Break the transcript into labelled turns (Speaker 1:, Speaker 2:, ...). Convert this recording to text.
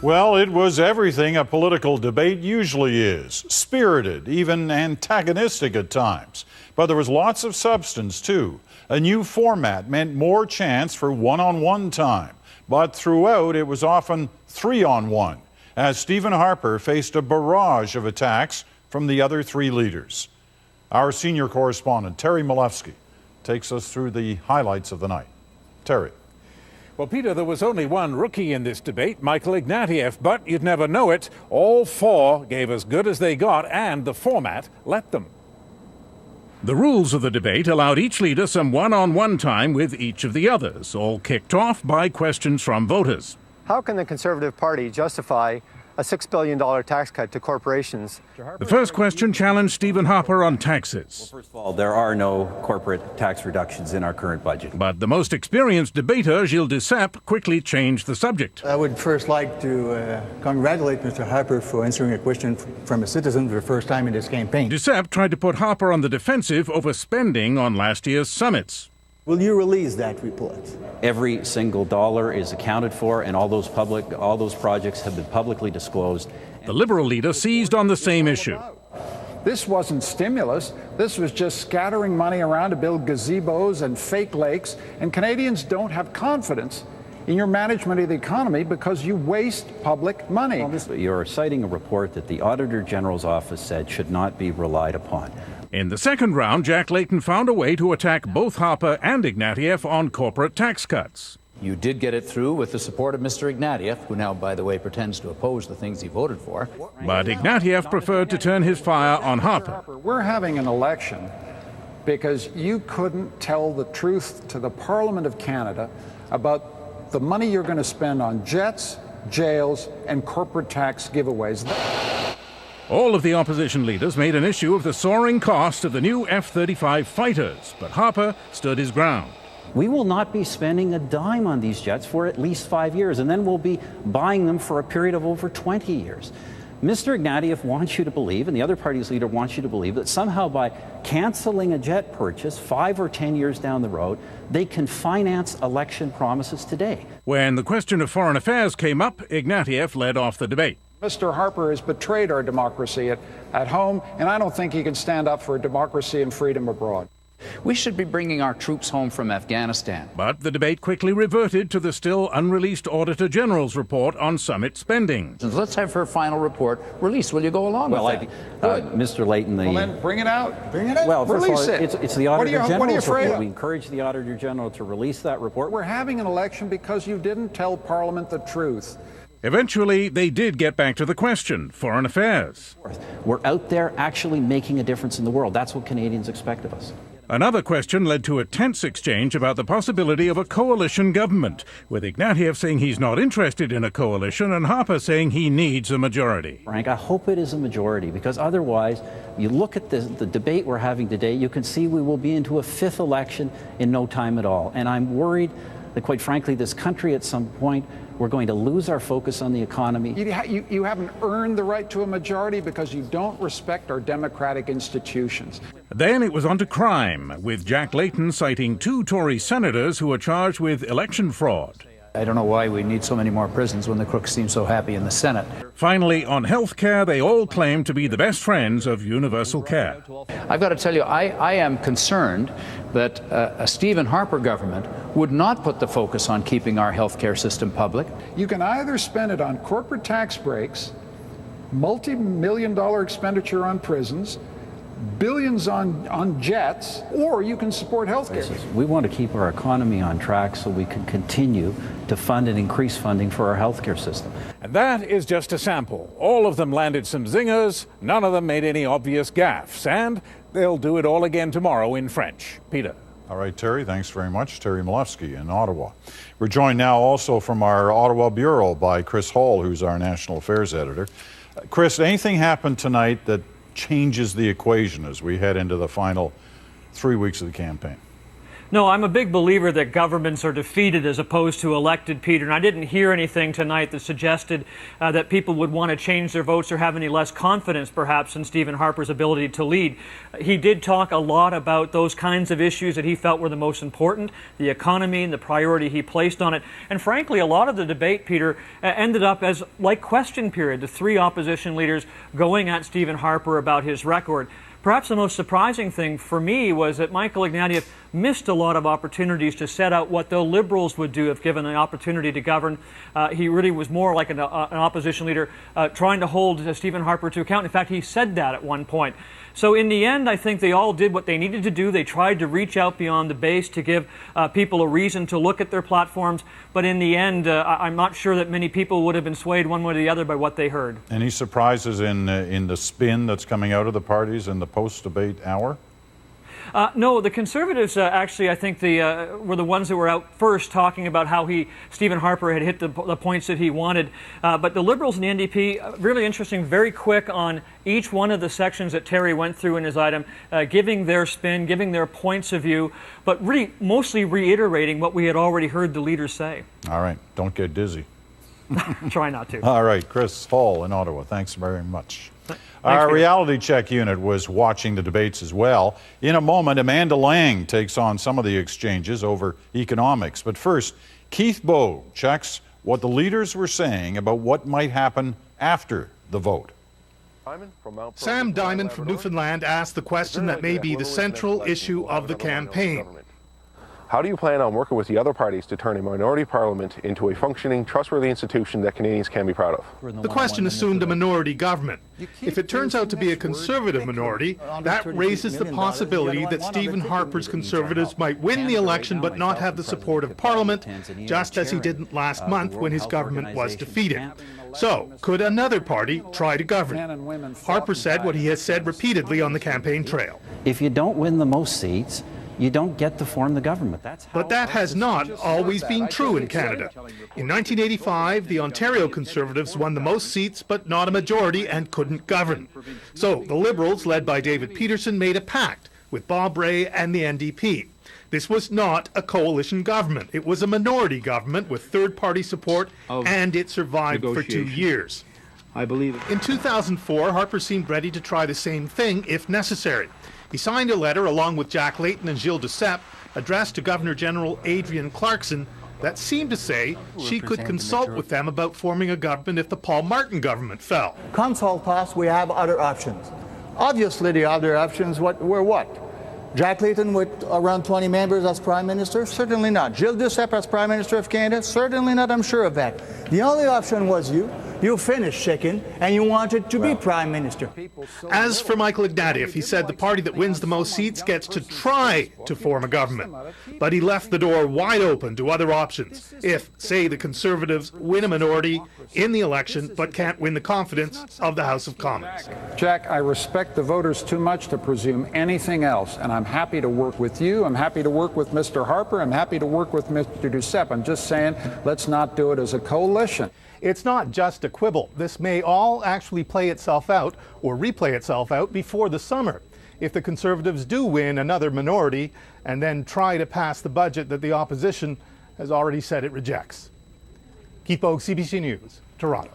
Speaker 1: Well, it was everything a political debate usually is. Spirited, even antagonistic at times. But there was lots of substance, too. A new format meant more chance for one-on-one time. But throughout, it was often three-on-one, as Stephen Harper faced a barrage of attacks from the other three leaders. Our senior correspondent, Terry Milewski, takes us through the highlights of the night. Terry.
Speaker 2: Well, Peter, there was only one rookie in this debate, Michael Ignatieff, but you'd never know it. All four gave as good as they got, and the format let them. The rules of the debate allowed each leader some one-on-one time with each of the others, all kicked off by questions from voters.
Speaker 3: How can the Conservative Party justify a $6 billion tax cut to corporations?
Speaker 2: The first question challenged Stephen Harper on taxes.
Speaker 4: Well, first of all, there are no corporate tax reductions in our current budget.
Speaker 2: But the most experienced debater, Gilles Duceppe, quickly changed the subject.
Speaker 5: I would first like to congratulate Mr. Harper for answering a question from a citizen for the first time in this campaign.
Speaker 2: Duceppe tried to put Harper on the defensive over spending on last year's summits.
Speaker 5: Will you release that report?
Speaker 4: Every single dollar is accounted for, and all those projects have been publicly disclosed.
Speaker 2: The Liberal leader seized on the same issue.
Speaker 6: This wasn't stimulus. This was just scattering money around to build gazebos and fake lakes. And Canadians don't have confidence in your management of the economy because you waste public money.
Speaker 4: You're citing a report that the Auditor General's office said should not be relied upon.
Speaker 2: In the second round, Jack Layton found a way to attack both Harper and Ignatieff on corporate tax cuts.
Speaker 7: You did get it through with the support of Mr. Ignatieff, who now, by the way, pretends to oppose the things he voted for.
Speaker 2: But Ignatieff preferred to turn his fire on Harper.
Speaker 6: We're having an election because you couldn't tell the truth to the Parliament of Canada about the money you're going to spend on jets, jails, and corporate tax giveaways.
Speaker 2: All of the opposition leaders made an issue of the soaring cost of the new F-35 fighters, but Harper stood his ground.
Speaker 4: We will not be spending a dime on these jets for at least 5 years, and then we'll be buying them for a period of over 20 years. Mr. Ignatieff wants you to believe, and the other party's leader wants you to believe, that somehow by canceling a jet purchase 5 or 10 years down the road, they can finance election promises today.
Speaker 2: When the question of foreign affairs came up, Ignatieff led off the debate.
Speaker 6: Mr. Harper has betrayed our democracy at home, and I don't think he can stand up for democracy and freedom abroad.
Speaker 7: We should be bringing our troops home from Afghanistan.
Speaker 2: But the debate quickly reverted to the still unreleased Auditor General's report on summit spending.
Speaker 7: Let's have her final report released. Will you go along with that?
Speaker 4: Mr. Layton,
Speaker 6: Well, then bring it out. Bring it out.
Speaker 4: Well, first
Speaker 6: Release
Speaker 4: of all,
Speaker 6: it.
Speaker 4: it's the Auditor General's
Speaker 6: what are you afraid
Speaker 4: report.
Speaker 6: of?
Speaker 4: We encourage the Auditor General to release that report.
Speaker 6: We're having an election because you didn't tell Parliament the truth.
Speaker 2: Eventually, they did get back to the question, foreign affairs.
Speaker 4: We're out there actually making a difference in the world. That's what Canadians expect of us.
Speaker 2: Another question led to a tense exchange about the possibility of a coalition government, with Ignatieff saying he's not interested in a coalition and Harper saying he needs a majority.
Speaker 4: Frank, I hope it is a majority, because otherwise, you look at the debate we're having today, you can see we will be into a fifth election in no time at all. And I'm worried that, quite frankly, this country at some point, we're going to lose our focus on the economy.
Speaker 6: You haven't earned the right to a majority because you don't respect our democratic institutions.
Speaker 2: Then it was on to crime, with Jack Layton citing 2 Tory senators who are charged with election fraud.
Speaker 7: I don't know why we need so many more prisons when the crooks seem so happy in the Senate.
Speaker 2: Finally, on health care, they all claim to be the best friends of universal care.
Speaker 7: I've got to tell you, I am concerned that a Stephen Harper government would not put the focus on keeping our health care system public.
Speaker 6: You can either spend it on corporate tax breaks, multi-million-dollar expenditure on prisons, billions on jets, or you can support health care.
Speaker 4: We want to keep our economy on track so we can continue to fund and increase funding for our healthcare system.
Speaker 2: And that is just a sample. All of them landed some zingers, none of them made any obvious gaffes, and they'll do it all again tomorrow in French. Peter.
Speaker 1: All right, Terry, thanks very much. Terry Milewski in Ottawa. We're joined now also from our Ottawa Bureau by Chris Hall, who's our National Affairs Editor. Chris, anything happened tonight that changes the equation as we head into the final 3 weeks of the campaign?
Speaker 8: No, I'm a big believer that governments are defeated as opposed to elected, Peter. And I didn't hear anything tonight that suggested that people would want to change their votes or have any less confidence, perhaps, in Stephen Harper's ability to lead. He did talk a lot about those kinds of issues that he felt were the most important, the economy and the priority he placed on it. And frankly, a lot of the debate, Peter, ended up as like question period, the three opposition leaders going at Stephen Harper about his record. Perhaps the most surprising thing for me was that Michael Ignatieff missed a lot of opportunities to set out what the Liberals would do if given the opportunity to govern. He really was more like an opposition leader trying to hold Stephen Harper to account. In fact, he said that at one point. So in the end, I think they all did what they needed to do. They tried to reach out beyond the base to give people a reason to look at their platforms. But in the end, I'm not sure that many people would have been swayed one way or the other by what they heard.
Speaker 1: Any surprises in the spin that's coming out of the parties in the post-debate hour?
Speaker 8: No, the Conservatives actually, I think, were the ones that were out first talking about how Stephen Harper had hit the points that he wanted. But the Liberals and the NDP, really interesting, very quick on each one of the sections that Terry went through in his item, giving their spin, giving their points of view, but really mostly reiterating what we had already heard the leaders say.
Speaker 1: All right, don't get dizzy.
Speaker 8: Try not to.
Speaker 1: All right, Chris Hall in Ottawa, thanks very much. Our reality check unit was watching the debates as well. In a moment, Amanda Lang takes on some of the exchanges over economics. But first, Keith Bowe checks what the leaders were saying about what might happen after the vote.
Speaker 9: Sam Diamond from Newfoundland asked the question that may be the central issue of the campaign.
Speaker 10: How do you plan on working with the other parties to turn a minority parliament into a functioning, trustworthy institution that Canadians can be proud of?
Speaker 9: The question assumed a minority government. If it turns out to be a Conservative minority, that raises the possibility that Stephen Harper's Conservatives might win the election but not have the support of Parliament, just as he didn't last month when his government was defeated. So, could another party try to govern? Harper said what he has said repeatedly on the campaign trail.
Speaker 4: If you don't win the most seats, you don't get to form the government.
Speaker 9: But that has not always been true in Canada. In 1985, the Ontario Conservatives won the most seats, but not a majority, and couldn't govern. So the Liberals, led by David Peterson, made a pact with Bob Rae and the NDP. This was not a coalition government. It was a minority government with third-party support, and it survived for 2 years.
Speaker 11: I believe
Speaker 9: in 2004, Harper seemed ready to try the same thing if necessary. He signed a letter along with Jack Layton and Gilles Duceppe addressed to Governor-General Adrienne Clarkson that seemed to say she could consult with them about forming a government if the Paul Martin government fell.
Speaker 5: Consult us, we have other options. Obviously, the other options were what? Jack Layton with around 20 members as Prime Minister? Certainly not. Gilles Duceppe as Prime Minister of Canada? Certainly not, I'm sure of that. The only option was you. You finished second, and you wanted to be Prime Minister.
Speaker 9: As for Michael Ignatieff, he said the party that wins the most seats gets to try to form a government. But he left the door wide open to other options if, say, the Conservatives win a minority in the election but can't win the confidence of the House of Commons.
Speaker 6: Jack, I respect the voters too much to presume anything else, and I'm happy to work with you. I'm happy to work with Mr. Harper. I'm happy to work with Mr. Duceppe. I'm just saying, let's not do it as a coalition.
Speaker 9: It's not just a quibble. This may all actually play itself out or replay itself out before the summer. If the Conservatives do win another minority and then try to pass the budget that the opposition has already said it rejects. Keith Bogue, CBC News, Toronto.